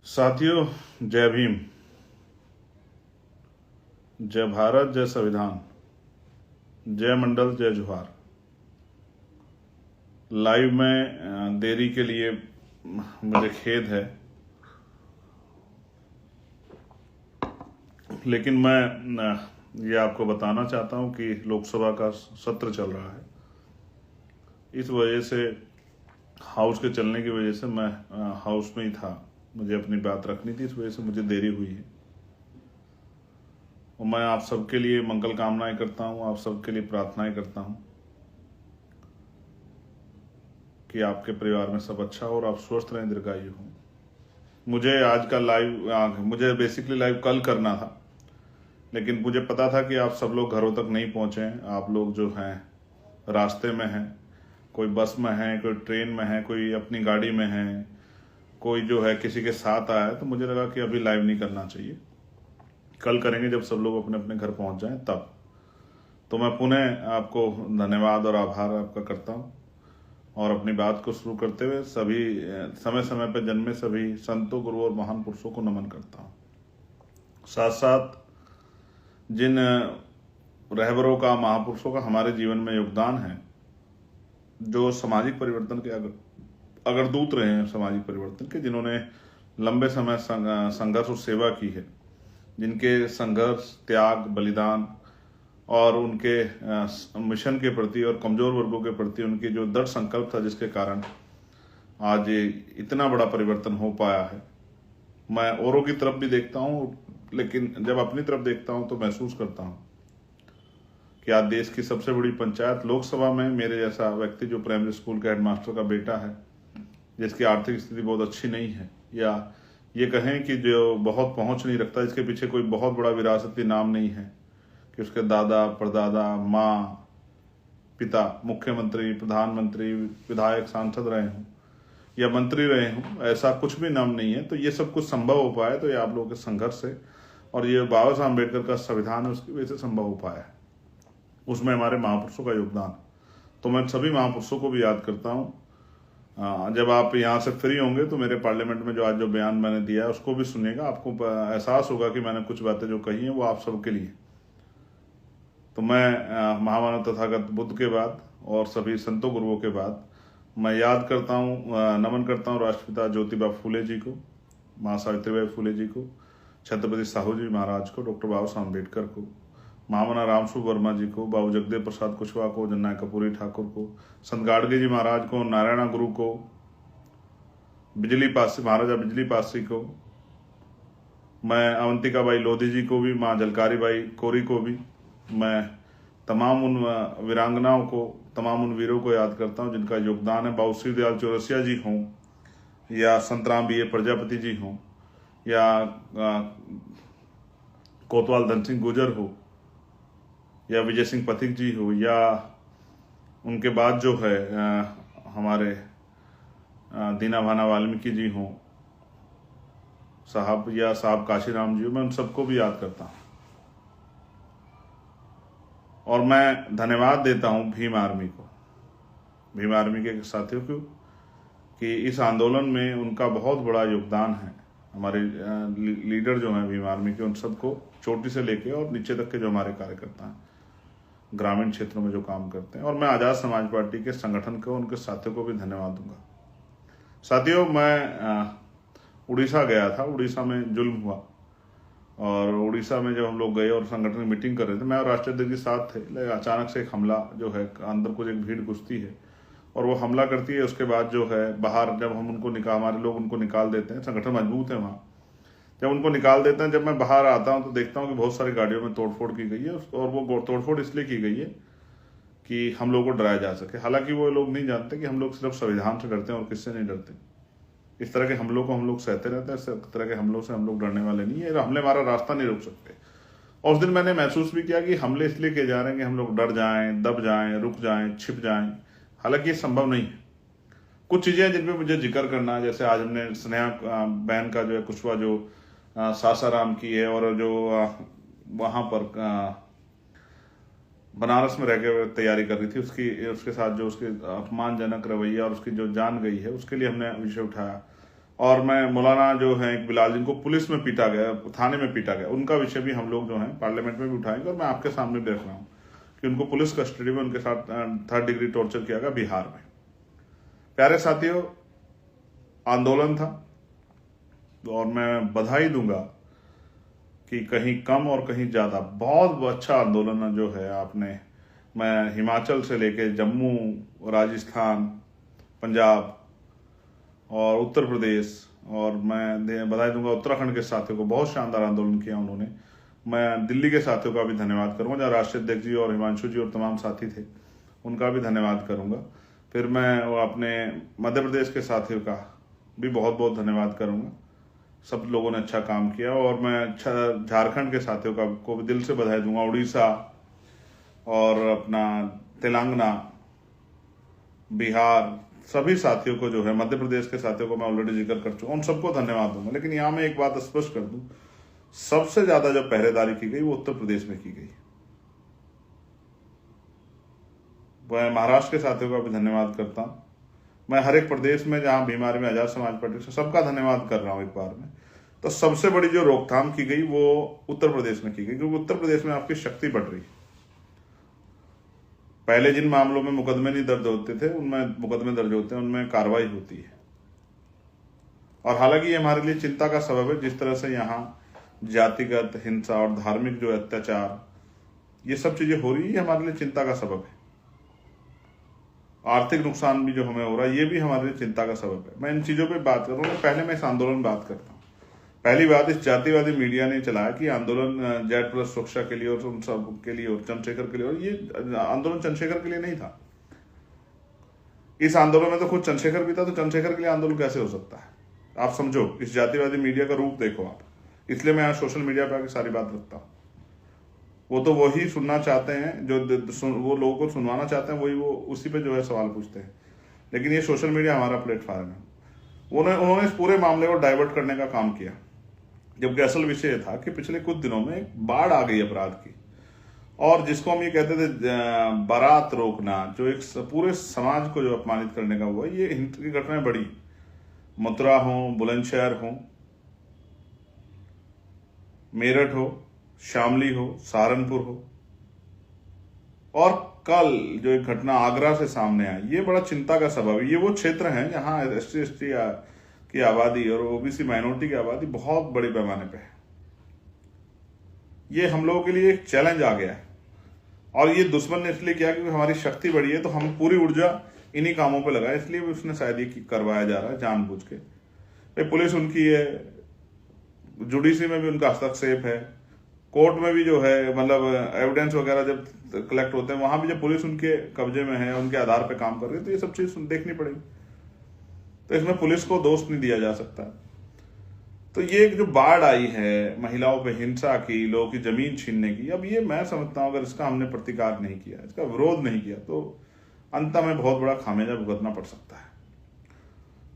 साथियों, जय भीम, जय भारत, जय संविधान, जय मंडल, जय जोहार। लाइव में देरी के लिए मुझे खेद है, लेकिन मैं ये आपको बताना चाहता हूं कि लोकसभा का सत्र चल रहा है। इस वजह से हाउस के चलने की वजह से मैं हाउस में ही था। मुझे अपनी बात रखनी थी, इस वजह से मुझे देरी हुई है। और मैं आप सबके लिए मंगल कामनाएं करता हूं, आप सबके लिए प्रार्थनाएं करता हूं कि आपके परिवार में सब अच्छा हो और आप स्वस्थ रहें, दीर्घायु हो। मुझे आज का मुझे बेसिकली लाइव कल करना था, लेकिन मुझे पता था कि आप सब लोग घरों तक नहीं पहुंचे हैं। आप लोग जो हैं रास्ते में हैं, कोई बस में है, कोई ट्रेन में है, कोई अपनी गाड़ी में है, कोई जो है किसी के साथ आया है। तो मुझे लगा कि अभी लाइव नहीं करना चाहिए, कल करेंगे जब सब लोग अपने अपने घर पहुंच जाएं तब। तो मैं पुनः आपको धन्यवाद और आभार आपका करता हूं और अपनी बात को शुरू करते हुए सभी समय समय पर जन्मे सभी संतों, गुरु और महान पुरुषों को नमन करता हूं। साथ साथ जिन रहबरों का, महापुरुषों का हमारे जीवन में योगदान है, जो सामाजिक परिवर्तन के अगर दूत रहे हैं, सामाजिक परिवर्तन के, जिन्होंने लंबे समय संघर्ष और सेवा की है, जिनके संघर्ष, त्याग, बलिदान और उनके मिशन के प्रति और कमजोर वर्गों के प्रति उनकी जो दृढ़ संकल्प था, जिसके कारण आज इतना बड़ा परिवर्तन हो पाया है। मैं औरों की तरफ भी देखता हूं, लेकिन जब अपनी तरफ देखता हूं तो महसूस करता हूं कि आज देश की सबसे बड़ी पंचायत लोकसभा में मेरे जैसा व्यक्ति, जो प्राइमरी स्कूल के हेडमास्टर का बेटा है, जिसकी आर्थिक स्थिति बहुत अच्छी नहीं है, या ये कहें कि जो बहुत पहुंच नहीं रखता, इसके पीछे कोई बहुत बड़ा विरासती नाम नहीं है कि उसके दादा, परदादा, माँ, पिता मुख्यमंत्री, प्रधानमंत्री, विधायक, सांसद रहे हों या मंत्री रहे हों, ऐसा कुछ भी नाम नहीं है। तो ये सब कुछ संभव हो पाया तो ये आप लोगों के संघर्ष से, और ये बाबा साहब अम्बेडकर का संविधान है, उसकी वजह से संभव हो पाया है। उसमें हमारे महापुरुषों का योगदान। तो मैं सभी महापुरुषों को भी याद करता हूँ। जब आप यहाँ से फ्री होंगे तो मेरे पार्लियामेंट में जो आज जो बयान मैंने दिया है उसको भी सुनिएगा। आपको एहसास होगा कि मैंने कुछ बातें जो कही हैं वो आप सबके लिए। तो मैं महामानव तथागत बुद्ध के बाद और सभी संतों गुरुओं के बाद मैं याद करता हूँ, नमन करता हूँ राष्ट्रपिता ज्योतिबा फूले जी को, माँ सावित्रीबाई फूले जी को, छत्रपति साहू जी महाराज को, डॉक्टर बाबा साहब अम्बेडकर को, महामना रामस्वरूप वर्मा जी को, बाबू जगदेव प्रसाद कुशवाहा को, जननायक कपूरी ठाकुर को, संत गाडगे जी महाराज को, नारायणा गुरु को, बिजली पासी, महाराजा बिजली पासी को, मैं अवंतिका बाई लोधी जी को भी, माँ जलकारी बाई कोरी को भी, मैं तमाम उन वीरांगनाओं को, तमाम उन वीरों को याद करता हूँ जिनका योगदान है। बाबू श्री दयाल चौरसिया जी हों या संतराम बी ए प्रजापति जी हों या कोतवाल धन सिंह गुजर हो या विजय सिंह पथिक जी हो, या उनके बाद जो है हमारे दीना भाना वाल्मीकि जी हों साहब, या साहब काशीराम जी हो, मैं उन सबको भी याद करता हूँ। और मैं धन्यवाद देता हूँ भीम आर्मी को, भीम आर्मी के साथियों को, कि इस आंदोलन में उनका बहुत बड़ा योगदान है। हमारे लीडर जो हैं भीम आर्मी के, उन सबको चोटी से लेके और नीचे तक के जो हमारे कार्यकर्ता हैं, ग्रामीण क्षेत्रों में जो काम करते हैं, और मैं आज़ाद समाज पार्टी के संगठन को, उनके साथियों को भी धन्यवाद दूंगा। साथियों, मैं उड़ीसा गया था, उड़ीसा में जुल्म हुआ, और उड़ीसा में जब हम लोग गए और संगठन की मीटिंग कर रहे थे, मैं और राष्ट्रीय अध्यक्ष के साथ थे, लेकिन अचानक से एक हमला जो है, अंदर कुछ एक भीड़ घुसती है और वो हमला करती है। उसके बाद जो है बाहर जब हम उनको हमारे लोग उनको निकाल देते हैं, संगठन मजबूत है वहाँ, जब उनको निकाल देते हैं, जब मैं बाहर आता हूँ तो देखता हूँ कि बहुत सारी गाड़ियों में तोड़फोड़ की गई है, और वो तोड़फोड़ इसलिए की गई है कि हम लोगों को डराया जा सके। हालांकि वो लोग नहीं जानते कि हम लोग सिर्फ संविधान से डरते हैं और किससे नहीं डरते। इस तरह के हमलों को हम लोग सहते रहते हैं, इस तरह के हमलों से हम लोग डरने वाले नहीं है। हमले हमारा रास्ता नहीं रोक सकते। और उस दिन मैंने महसूस भी किया कि हमले इसलिए किए जा रहे हैं कि हम लोग डर जाएं, दब जाएं, रुक जाएं, छिप जाएं। हालांकि ये संभव नहीं है। कुछ चीजें जिन पे मुझे जिक्र करना है, जैसे आज हमने स्नेहा बहन का जो है कुशवा जो सासाराम की है, और जो वहां पर बनारस में रह के तैयारी कर रही थी, उसके साथ जो उसके अपमानजनक रवैया और उसकी जो जान गई है, उसके लिए हमने विषय उठाया। और मैं मौलाना जो है एक बिलाल, जिनको पुलिस में पीटा गया, थाने में पीटा गया, उनका विषय भी हम लोग जो है पार्लियामेंट में भी उठाएंगे। और मैं आपके सामने देख रहा हूँ कि उनको पुलिस कस्टडी में उनके साथ 3rd डिग्री टॉर्चर किया गया बिहार में। प्यारे साथियों, आंदोलन था और मैं बधाई दूंगा कि कहीं कम और कहीं ज्यादा बहुत अच्छा आंदोलन जो है आपने, मैं हिमाचल से लेके जम्मू, राजस्थान, पंजाब और उत्तर प्रदेश, और मैं बधाई दूंगा उत्तराखंड के साथियों को, बहुत शानदार आंदोलन किया उन्होंने। मैं दिल्ली के साथियों का भी धन्यवाद करूंगा, जहाँ राष्ट्रीय अध्यक्ष जी और हिमांशु जी और तमाम साथी थे, उनका भी धन्यवाद करूंगा। फिर मैं अपने मध्य प्रदेश के साथियों का भी बहुत बहुत धन्यवाद करूंगा। सब लोगों ने अच्छा काम किया। और मैं झारखंड के साथियों का को भी दिल से बधाई दूंगा, उड़ीसा और अपना तेलंगाना, बिहार, सभी साथियों को जो है, मध्य प्रदेश के साथियों को मैं ऑलरेडी जिक्र कर चुका हूं, उन सबको धन्यवाद दूंगा। लेकिन यहां मैं एक बात स्पष्ट कर दूं, सबसे ज्यादा जो पहरेदारी की गई वो उत्तर प्रदेश में की गई। मैं महाराष्ट्र के साथियों का भी धन्यवाद करता हूं। मैं हर एक प्रदेश में जहां बीमारी में आजाद समाज पार्टी से सबका धन्यवाद कर रहा हूं एक बार में। तो सबसे बड़ी जो रोकथाम की गई वो उत्तर प्रदेश में की गई, क्योंकि उत्तर प्रदेश में आपकी शक्ति बढ़ रही। पहले जिन मामलों में मुकदमे नहीं दर्ज होते थे, उनमें मुकदमे दर्ज होते हैं, उनमें कार्रवाई होती है। और हालांकि ये हमारे लिए चिंता का सबब है, जिस तरह से यहाँ जातिगत हिंसा और धार्मिक जो अत्याचार, ये सब चीजें हो रही है, हमारे लिए चिंता का सबब है। आर्थिक नुकसान भी जो हमें हो रहा है, ये भी हमारे लिए चिंता का सबब है। मैं इन चीजों पे बात करूंगा, पहले मैं इस आंदोलन बात करता हूँ। पहली बात, इस जातिवादी मीडिया ने चलाया कि आंदोलन जेड प्लस सुरक्षा के लिए और उन सब के लिए और चंद्रशेखर के लिए, और ये आंदोलन चंद्रशेखर के लिए नहीं था। इस आंदोलन में तो खुद चंद्रशेखर भी था, तो चंद्रशेखर के लिए आंदोलन कैसे हो सकता है? आप समझो, इस जातिवादी मीडिया का रूप देखो आप। इसलिए मैं आज सोशल मीडिया पर आके सारी बात रखता हूँ। वो तो वही सुनना चाहते हैं जो वो लोगों को सुनवाना चाहते हैं, वही वो उसी पे जो है सवाल पूछते हैं। लेकिन ये सोशल मीडिया हमारा प्लेटफॉर्म है। उन्होंने इस पूरे मामले को डाइवर्ट करने का काम किया, जबकि असल विषय था कि पिछले कुछ दिनों में एक बाढ़ आ गई अपराध की, और जिसको हम ये कहते थे बारात रोकना, जो एक पूरे समाज को जो अपमानित करने का हुआ, ये हिंसा की घटनाएं बड़ी, मथुरा हो, बुलंदशहर हो, मेरठ हो, शामली हो, सहारनपुर हो, और कल जो एक घटना आगरा से सामने आई, ये बड़ा चिंता का सबब है। ये वो क्षेत्र हैं जहां SC/ST की आबादी और OBC माइनॉरिटी की आबादी बहुत बड़े पैमाने पे है। ये हम लोगों के लिए एक चैलेंज आ गया है, और ये दुश्मन ने इसलिए किया क्योंकि हमारी शक्ति बढ़ी है, तो हम पूरी ऊर्जा इन्हीं कामों पे लगाए, इसलिए भी उसने शायद ये करवाया जा रहा है जानबूझ के। पुलिस उनकी है, जुडिशरी में भी उनका हस्तक्षेप है, कोर्ट में भी जो है, मतलब एविडेंस वगैरह जब कलेक्ट होते हैं वहां भी जब पुलिस उनके कब्जे में है, उनके आधार पे काम कर रही है, तो ये सब चीज देखनी पड़ेगी। तो इसमें पुलिस को दोष नहीं दिया जा सकता। तो ये जो बाढ़ आई है, महिलाओं पे हिंसा की, लोगों की जमीन छीनने की, अब ये मैं समझता हूं अगर इसका हमने प्रतिकार नहीं किया, इसका विरोध नहीं किया, तो अंत में बहुत बड़ा खामियाजा भुगतना पड़ सकता है।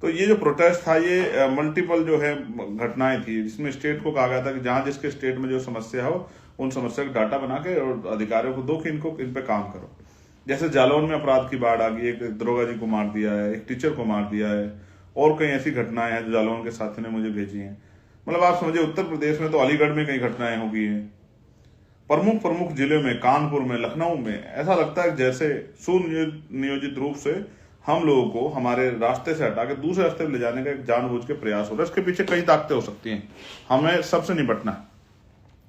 तो ये जो प्रोटेस्ट था, ये मल्टीपल जो है घटनाएं थी, जिसमें स्टेट को कहा गया था कि जहां जिसके स्टेट में जो समस्या हो, उन समस्या का डाटा बना के और अधिकारियों को दो कि इन पे काम करो। जैसे जालौन में अपराध की बाढ़ आ गई, एक दरोगा जी को मार दिया है, एक टीचर को मार दिया है, और कई ऐसी घटनाएं हैं जो जालौन के साथी ने मुझे भेजी हैं। मतलब आप समझिए, उत्तर प्रदेश में तो अलीगढ़ में कई घटनाएं हो गई हैं, प्रमुख जिले में, कानपुर में, लखनऊ में। ऐसा लगता है जैसे सुनियोजित रूप से हम लोगों को हमारे रास्ते से हटा के दूसरे रास्ते पर ले जाने का एक जानबूझ के प्रयास हो रहा है। इसके पीछे कई ताकतें हो सकती हैं, हमें सबसे निपटना है,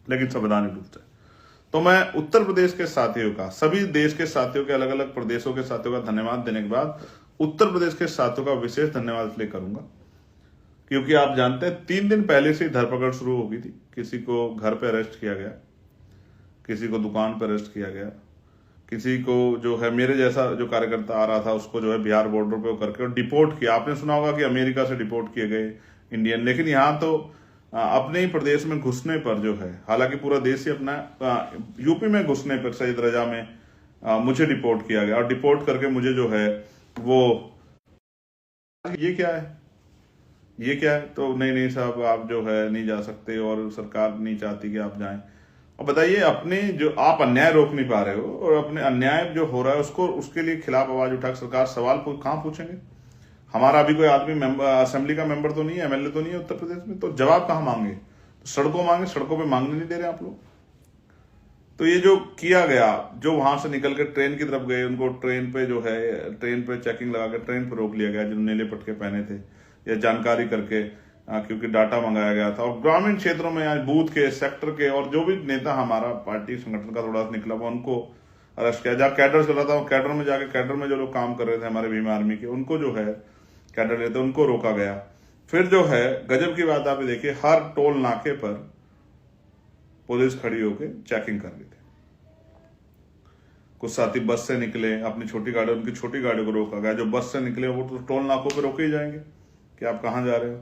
लेकिन संवैधानिक रूप से। तो मैं उत्तर प्रदेश के साथियों का, सभी देश के साथियों के, अलग अलग प्रदेशों के साथियों का धन्यवाद देने के बाद उत्तर प्रदेश के साथियों का विशेष धन्यवाद इसलिए करूंगा क्योंकि आप जानते हैं 3 दिन पहले से धरपकड़ शुरू हो गई थी। किसी को घर पे अरेस्ट किया गया, किसी को दुकान पर अरेस्ट किया गया, किसी को जो है मेरे जैसा जो कार्यकर्ता आ रहा था उसको जो है बिहार बॉर्डर पे करके और डिपोर्ट किया। आपने सुना होगा कि अमेरिका से डिपोर्ट किए गए इंडियन, लेकिन यहाँ तो अपने ही प्रदेश में घुसने पर जो है, हालांकि पूरा देश ही अपना, यूपी में घुसने पर सईद रजा में मुझे डिपोर्ट किया गया, और डिपोर्ट करके मुझे जो है वो, ये क्या है, ये क्या है? तो नहीं साहब, आप जो है नहीं जा सकते और सरकार नहीं चाहती कि आप जाएं। और बताइए, अपने जो आप अन्याय रोक नहीं पा रहे हो और अपने अन्याय जो हो रहा है उसको, उसके लिए खिलाफ आवाज उठा सरकार सवाल कहाँ पूछेंगे? हमारा अभी कोई आदमी असेंबली का मेंबर तो नहीं है, एमएलए तो नहीं है उत्तर प्रदेश में, तो जवाब कहाँ मांगे? तो सड़कों मांगे, सड़कों पे मांगने नहीं दे रहे आप लोग। तो ये जो किया गया, जो वहां से निकल के ट्रेन की तरफ गए, उनको ट्रेन पे जो है, ट्रेन पे चेकिंग लगा के ट्रेन पे रोक लिया गया, जिन्होंने नीले पटके पहने थे, या जानकारी करके क्योंकि डाटा मंगाया गया था। और ग्रामीण क्षेत्रों में, यहाँ बूथ के, सेक्टर के, और जो भी नेता हमारा पार्टी संगठन का थोड़ा सा निकला हुआ, उनको अरेस्ट किया। जहाँ कैडर चल रहा था, कैडर में जाके, कैडर में जो लोग काम कर रहे थे हमारे भीम आर्मी के, उनको जो है कैडर लेते, उनको रोका गया। फिर जो है गजब की बात आप देखिए, हर टोल नाके पर पुलिस खड़ी होकर चेकिंग कर रही थी। कुछ साथी बस से निकले, अपनी छोटी गाड़ी, उनकी छोटी गाड़ी को रोका गया। जो बस से निकले वो तो टोल नाकों पे रोके ही जाएंगे कि आप कहां जा रहे हो।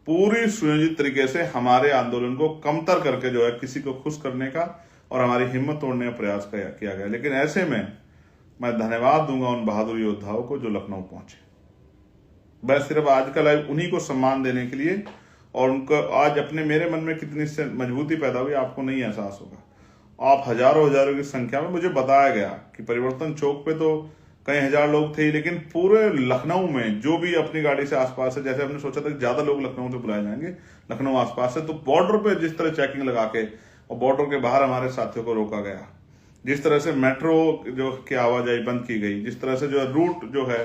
पूरी सुनियोजित तरीके से हमारे आंदोलन को कमतर करके जो है किसी को खुश करने का और हमारी हिम्मत तोड़ने का प्रयास किया गया। लेकिन ऐसे में मैं धन्यवाद दूंगा उन बहादुर योद्धाओं को जो लखनऊ पहुंचे। मैं सिर्फ आज का लाइव उन्हीं को सम्मान देने के लिए, और उनको आज अपने, मेरे मन में कितनी मजबूती पैदा हुई आपको नहीं एहसास होगा। आप हजारों की संख्या में, मुझे बताया गया कि परिवर्तन चौक पे तो कई हजार लोग थे, लेकिन पूरे लखनऊ में जो भी अपनी गाड़ी से आसपास से, जैसे हमने सोचा था कि ज्यादा लोग लखनऊ से बुलाए जाएंगे, लखनऊ आसपास से, तो बॉर्डर पे जिस तरह चेकिंग लगा के और बॉर्डर के बाहर हमारे साथियों को रोका गया, जिस तरह से मेट्रो जो की आवाजाही बंद की गई, जिस तरह से जो रूट जो है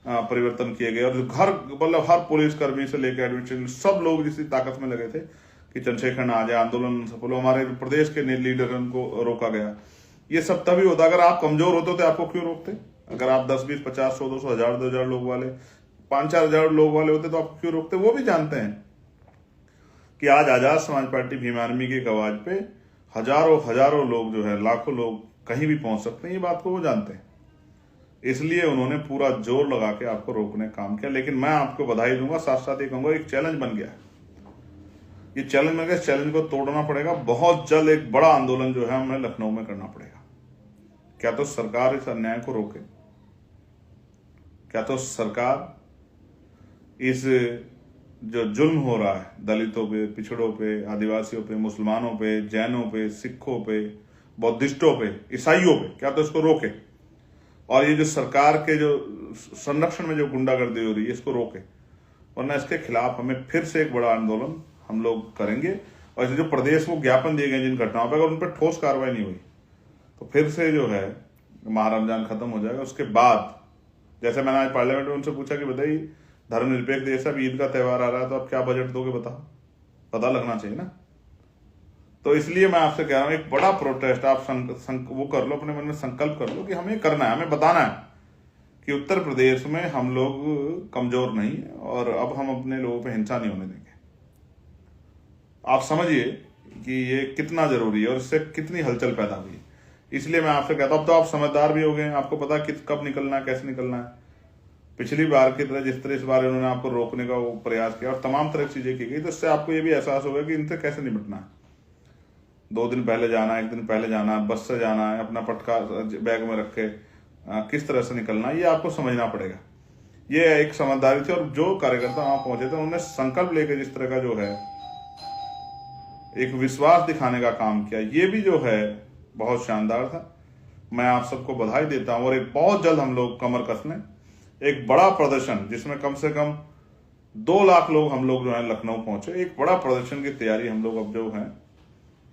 परिवर्तन किए गए, और जो घर, मतलब हर पुलिसकर्मी से लेकर एडमिनिस्ट्रेशन सब लोग जिसकी ताकत में लगे थे कि चंद्रशेखर आ जाए, आंदोलन सफल हो, हमारे प्रदेश के लीडर को रोका गया। ये सब तभी होता, अगर आप कमजोर होते तो आपको क्यों रोकते? अगर आप 10, 20, 50, 100, 200, 1000, 2000 लोग वाले, 5-4 हजार लोग वाले होते तो आप क्यों रोकते? वो भी जानते हैं कि आज आजाद समाज पार्टी भीम आर्मी की आवाज पे हजारों लोग जो है, लाखों लोग कहीं भी पहुंच सकते हैं, ये बात को वो जानते हैं। इसलिए उन्होंने पूरा जोर लगा के आपको रोकने का काम किया। लेकिन मैं आपको बधाई दूंगा, साथ साथ ये कहूंगा, एक चैलेंज बन गया, ये चैलेंज बन गया, इस चैलेंज को तोड़ना पड़ेगा। बहुत जल्द एक बड़ा आंदोलन जो है हमें लखनऊ में करना पड़ेगा। क्या तो सरकार इस अन्याय को रोके, क्या तो सरकार इस जो जुल्म हो रहा है दलितों पे, पिछड़ों पे, आदिवासियों पे, मुसलमानों पे, जैनों पे, सिखों पे, बौद्धिस्टों पे, ईसाइयों पे, क्या तो इसको रोके। और ये जो सरकार के जो संरक्षण में जो गुंडागर्दी हो रही है, इसको रोके, वरना इसके खिलाफ हमें फिर से एक बड़ा आंदोलन हम लोग करेंगे। और जो प्रदेश को ज्ञापन दिए गए जिन घटनाओं पर, अगर उन पर ठोस कार्रवाई नहीं हुई तो फिर से जो है माह रमजान खत्म हो जाएगा। उसके बाद, जैसे मैंने आज पार्लियामेंट में उनसे पूछा कि बताइए, धर्मनिरपेक्ष देश, अब ईद का त्यौहार आ रहा है तो आप क्या बजट दोगे, बताओ, पता लगना चाहिए ना। तो इसलिए मैं आपसे कह रहा हूं, एक बड़ा प्रोटेस्ट आप वो कर लो, अपने मन में संकल्प कर लो कि हमें करना है, हमें बताना है कि उत्तर प्रदेश में हम लोग कमजोर नहीं है और अब हम अपने लोगों पे हिंसा नहीं होने देंगे। आप समझिए कि ये कितना जरूरी है और इससे कितनी हलचल पैदा हुई है। इसलिए मैं आपसे कहता हूं, अब तो आप समझदार भी हो गए, आपको पता कब निकलना है, कैसे निकलना है। पिछली बार की तरह जिस तरह इस बार इन्होंने आपको रोकने का वो प्रयास किया और तमाम तरह की चीजें की गई, तो इससे आपको ये भी एहसास होगा कि इनसे कैसे निपटना है। 2 दिन पहले जाना है, 1 दिन पहले जाना है, बस से जाना है, अपना पटका बैग में रख के किस तरह से निकलना है, ये आपको समझना पड़ेगा। ये एक समझदारी थी। और जो कार्यकर्ता वहां पहुंचे थे उन्होंने संकल्प लेकर जिस तरह का जो है एक विश्वास दिखाने का काम किया, ये भी जो है बहुत शानदार था। मैं आप सबको बधाई देता हूं। और एक बहुत जल्द हम लोग कमर कसने एक बड़ा प्रदर्शन, जिसमें कम से कम 2 लाख लोग हम लोग जो है लखनऊ पहुंचे, एक बड़ा प्रदर्शन की तैयारी हम लोग अब जो है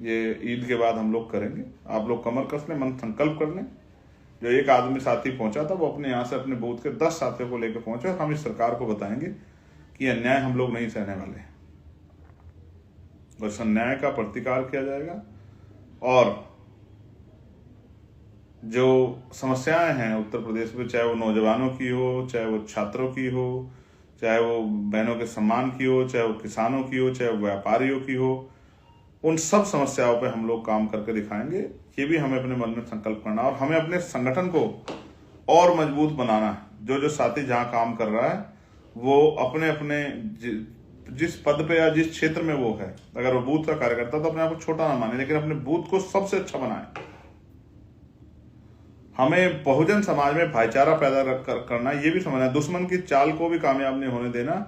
ये ईद के बाद हम लोग करेंगे। आप लोग कमर कस लें, मन संकल्प कर लें। जो एक आदमी साथी पहुंचा था वो अपने यहाँ से अपने बूथ के 10 साथियों को लेकर पहुंचे। हम इस सरकार को बताएंगे कि अन्याय हम लोग नहीं सहने वाले हैं, बस अन्याय का प्रतिकार किया जाएगा। और जो समस्याएं हैं उत्तर प्रदेश में, चाहे वो नौजवानों की हो, चाहे वो छात्रों की हो, चाहे वो बहनों के सम्मान की हो, चाहे वो किसानों की हो, चाहे वो व्यापारियों की हो, उन सब समस्याओं पे हम लोग काम करके दिखाएंगे। ये भी हमें अपने मन में संकल्प करना और हमें अपने संगठन को और मजबूत बनाना है। जो साथी जहां काम कर रहा है वो अपने अपने जिस पद पे या जिस क्षेत्र में वो है, अगर वो बूथ का कार्यकर्ता तो अपने आप को छोटा ना माने, लेकिन अपने बूथ को सबसे अच्छा बनाए। हमें बहुजन समाज में भाईचारा पैदा करना, ये भी समझना है। दुश्मन की चाल को भी कामयाब नहीं होने देना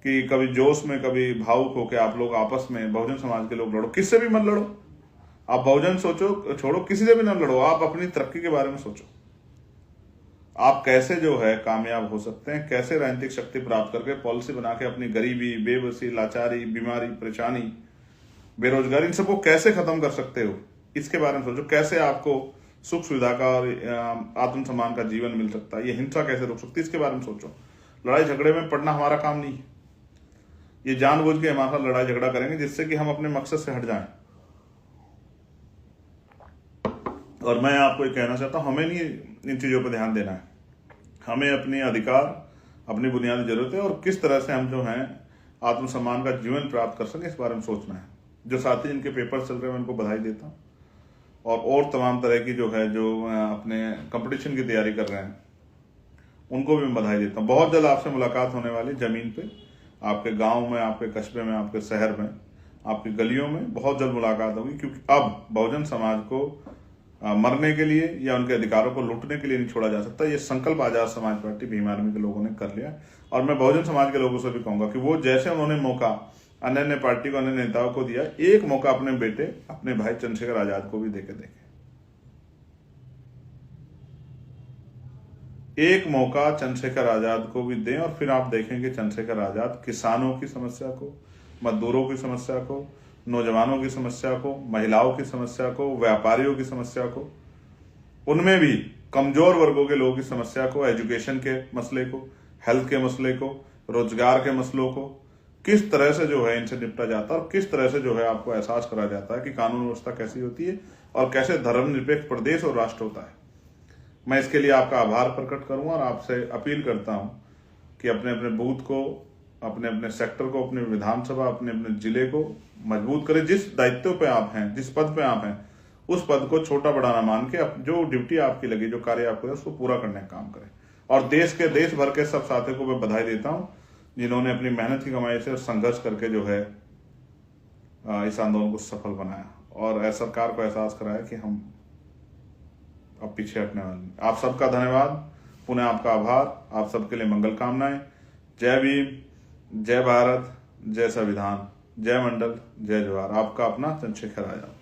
कि कभी जोश में, कभी भावुक होकर आप लोग आपस में, बहुजन समाज के लोग लड़ो। किससे भी मत लड़ो, आप बहुजन सोचो, छोड़ो, किसी से भी ना लड़ो, आप अपनी तरक्की के बारे में सोचो। आप कैसे जो है कामयाब हो सकते हैं, कैसे राजनीतिक शक्ति प्राप्त करके पॉलिसी बना के अपनी गरीबी, बेबसी, लाचारी, बीमारी, परेशानी, बेरोजगारी, इन सबको कैसे खत्म कर सकते हो, इसके बारे में सोचो। कैसे आपको सुख सुविधा का और आत्मसम्मान का जीवन मिल सकता है, ये हिंसा कैसे रोक सकती है, इसके बारे में सोचो। लड़ाई झगड़े में पड़ना हमारा काम नहीं है। ये जानबूझ के हमारे साथ लड़ाई झगड़ा करेंगे जिससे कि हम अपने मकसद से हट जाएं। और मैं आपको ये कहना चाहता हूं, हमें नहीं इन चीजों पर ध्यान देना है। हमें अपने अधिकार, अपनी बुनियादी जरूरतें और किस तरह से हम जो हैं आत्मसम्मान का जीवन प्राप्त कर सकें, इस बारे में सोचना है। जो साथी जिनके पेपर चल रहे हैं मैं उनको बधाई देता हूँ, और तमाम तरह की जो अपने कंपटीशन की तैयारी कर रहे हैं उनको भी मैं बधाई देता हूँ। बहुत जल्द आपसे मुलाकात होने वाली, जमीन पे, आपके गांव में, आपके कस्बे में, आपके शहर में, आपकी गलियों में बहुत जल्द मुलाकात होगी। क्योंकि अब बहुजन समाज को मरने के लिए या उनके अधिकारों को लूटने के लिए नहीं छोड़ा जा सकता। ये संकल्प आजाद समाज पार्टी भीम आर्मी के लोगों ने कर लिया। और मैं बहुजन समाज के लोगों से भी कहूंगा कि वो जैसे उन्होंने मौका अन्य पार्टी को, अन्य नेताओं को दिया, एक मौका अपने बेटे, अपने भाई चंद्रशेखर आजाद को भी देके देखें। एक मौका चंद्रशेखर आजाद को भी दें और फिर आप देखेंगे चंद्रशेखर आजाद किसानों की समस्या को, मजदूरों की समस्या को, नौजवानों की समस्या को, महिलाओं की समस्या को, व्यापारियों की समस्या को, उनमें भी कमजोर वर्गों के लोगों की समस्या को, एजुकेशन के मसले को, हेल्थ के मसले को, रोजगार के मसलों को किस तरह से जो है इनसे निपटा जाता है और किस तरह से जो है आपको एहसास कराया जाता है कि कानून व्यवस्था कैसी होती है और कैसे धर्मनिरपेक्ष प्रदेश और राष्ट्र होता है। मैं इसके लिए आपका आभार प्रकट करूंगा और आपसे अपील करता हूं कि अपने अपने बूथ को, अपने अपने सेक्टर को, अपने विधानसभा, अपने अपने जिले को मजबूत करें। जिस दायित्व पे आप हैं, जिस पद पे आप हैं, उस पद को छोटा बड़ा ना मान के जो ड्यूटी आपकी लगी, जो कार्य आपको है, उसको पूरा करने का काम करें। और देश भर के सब साथियों को मैं बधाई देता हूं जिन्होंने अपनी मेहनत की कमाई से संघर्ष करके जो है इस आंदोलन को सफल बनाया और सरकार को एहसास कराया कि हम अब पीछे हटने वाले नहीं। आप सबका धन्यवाद, पुनः आपका आभार, आप सबके लिए मंगल कामनाएं। जय भीम, जय भारत, जय संविधान, जय मंडल, जय जवाहर। आपका अपना चंद्रशेखर आजाद।